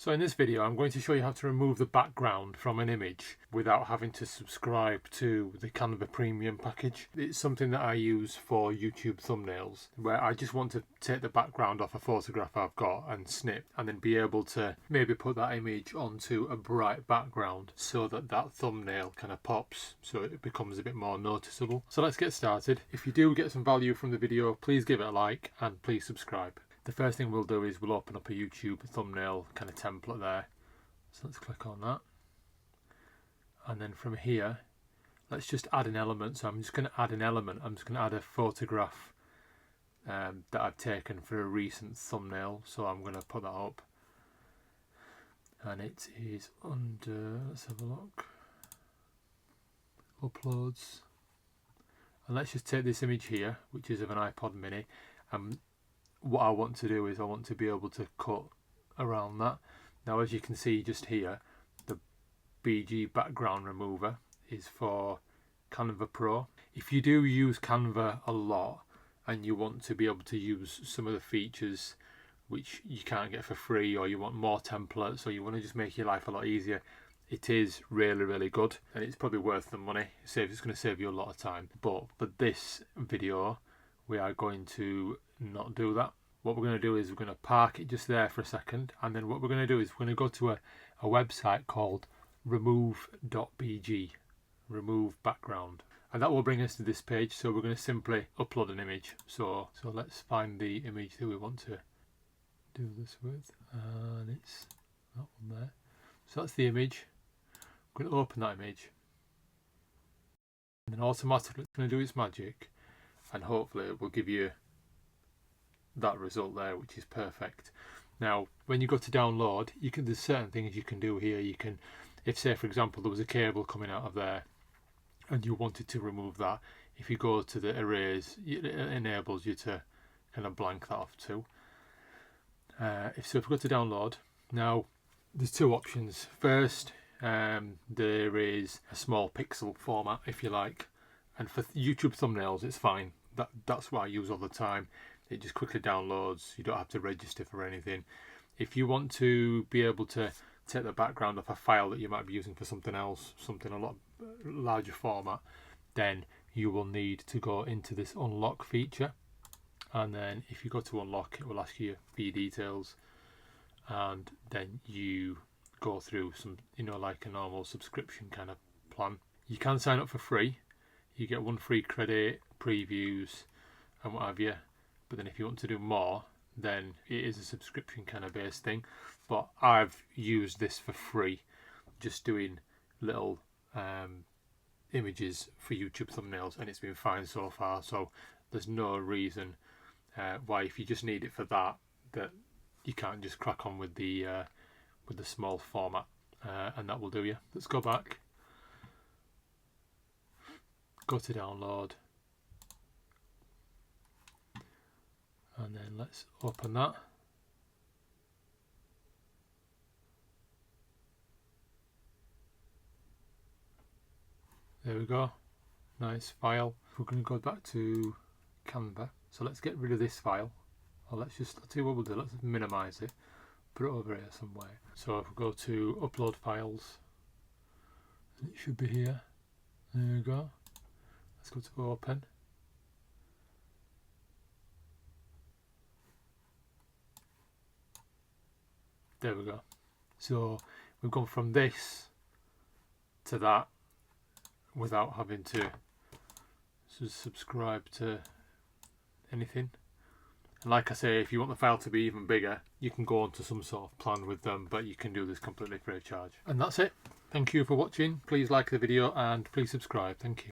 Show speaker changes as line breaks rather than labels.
So in this video I'm going to show you how to remove the background from an image without having to subscribe to the Canva Premium package. It's something that I use for YouTube thumbnails where I just want to take the background off a photograph I've got and snip and then be able to maybe put that image onto a bright background so that that thumbnail kind of pops, so it becomes a bit more noticeable. So let's get started. If you do get some value from the video, please give it a like and please subscribe. The first thing we'll do is we'll open up a YouTube thumbnail kind of template there. So let's click on that. And then from here, let's just add an element. So I'm just going to add an element. I'm just going to add a photograph that I've taken for a recent thumbnail. So I'm going to put that up. And it is under, let's have a look, uploads. And let's just take this image here, which is of an iPod mini. What I want to do is I want to be able to cut around that. Now as you can see just here, the BG background remover is for Canva Pro. If you do use Canva a lot and you want to be able to use some of the features which you can't get for free, or you want more templates, or you want to just make your life a lot easier, it is really good and it's probably worth the money. It's going to save you a lot of time. But for this video we are going to not do that. What we're going to do is we're going to park it just there for a second, and then what we're going to do is we're going to go to a website called remove.bg, remove background, and that will bring us to this page. So we're going to simply upload an image. So let's find the image that we want to do this with, and it's that one there. So that's the image. I'm going to open that image, and then automatically it's going to do its magic, and hopefully it will give you that result there, which is perfect. Now when you go to download, there's certain things you can do here. You can, if say for example there was a cable coming out of there and you wanted to remove that, if you go to the erase, it enables you to kind of blank that off too. If we go to download, now there's two options. First, there is a small pixel format if you like, and for YouTube thumbnails it's fine. That's what I use all the time. It just quickly downloads. You don't have to register for anything. If you want to be able to take the background off a file that you might be using for something else, something a lot larger format, then you will need to go into this unlock feature, and then if you go to unlock, it will ask you for your details, and then you go through some, like a normal subscription kind of plan. You can sign up for free. You get 1 free credit, previews and what have you. But then if you want to do more, then it is a subscription kind of based thing. But I've used this for free, just doing little images for YouTube thumbnails, and it's been fine so far. So there's no reason why, if you just need it for that you can't just crack on with the small format, and that will do you. Let's go back, go to download, and then let's open that. There we go, nice file. We're going to go back to Canva, so let's get rid of this file, or let's see what we'll do. Let's minimize it, put it over here somewhere. So if we go to upload files, and it should be here. There we go. Let's go to open. There we go. So we've gone from this to that without having to subscribe to anything. And like I say, if you want the file to be even bigger, you can go onto some sort of plan with them, but you can do this completely free of charge. And that's it. Thank you for watching. Please like the video and please subscribe. Thank you.